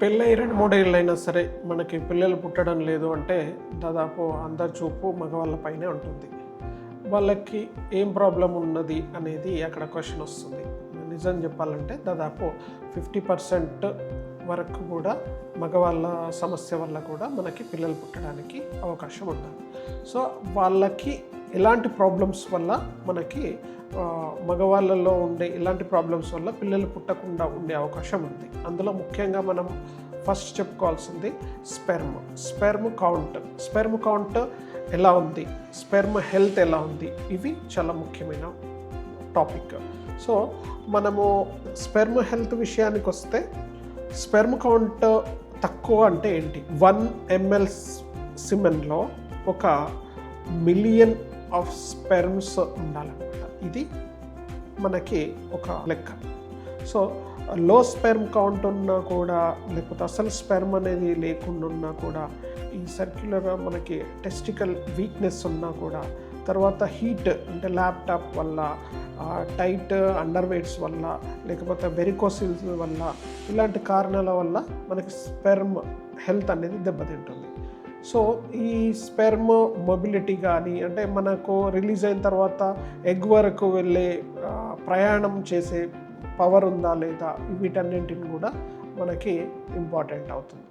పెళ్ళై 2-3 ఏళ్ళైనా సరే మనకి పిల్లలు పుట్టడం లేదు అంటే దాదాపు అందరి చూపు మగవాళ్ళ పైనే ఉంటుంది. వాళ్ళకి ఏం ప్రాబ్లం ఉన్నది అనేది అక్కడ క్వశ్చన్ వస్తుంది. నిజం చెప్పాలంటే దాదాపు 50% వరకు కూడా మగవాళ్ళ సమస్య వల్ల కూడా మనకి పిల్లలు పుట్టడానికి అవకాశం ఉంటుంది. సో వాళ్ళకి ఎలాంటి ప్రాబ్లమ్స్ వల్ల మనకి మగవాళ్ళలో ఉండే ఇలాంటి ప్రాబ్లమ్స్ వల్ల పిల్లలు పుట్టకుండా ఉండే అవకాశం ఉంది. అందులో ముఖ్యంగా మనం ఫస్ట్ చెప్పుకోవాల్సింది స్పెర్మ్ కౌంట్ ఎలా ఉంది, స్పెర్మ్ హెల్త్ ఎలా ఉంది, ఇవి చాలా ముఖ్యమైన టాపిక్. సో మనము స్పెర్మ్ హెల్త్ విషయానికి వస్తే స్పెర్మ్ కౌంట్ తక్కువ అంటే ఏంటి? 1 ml సిమెన్లో 1 మిలియన్ ఆఫ్ స్పెర్మ్స్ ఉండాలన్నమాట. ఇది మనకి ఒక లెక్క. సో లో స్పెర్మ్ కౌంట్ ఉన్నా కూడా, లేకపోతే అసలు స్పెర్మ్ అనేది లేకుండా ఉన్నా కూడా, ఈ సర్క్యులర్ మనకి టెస్టికల్ వీక్నెస్ ఉన్నా కూడా, తర్వాత హీట్ అంటే ల్యాప్టాప్ వల్ల, టైట్ అండర్ వెయిట్స్ వల్ల, లేకపోతే వెరికోసిల్స్ వల్ల, ఇలాంటి కారణాల వల్ల మనకి స్పెర్మ్ హెల్త్ అనేది దెబ్బతింటుంది. సో ఈ స్పెర్మ్ మొబిలిటీ కానీ, అంటే మనకు రిలీజ్ అయిన తర్వాత ఎగ్ వరకు వెళ్ళే ప్రయాణం చేసే పవర్ ఉందా లేదా, వీటన్నింటిని కూడా మనకి ఇంపార్టెంట్ అవుతుంది.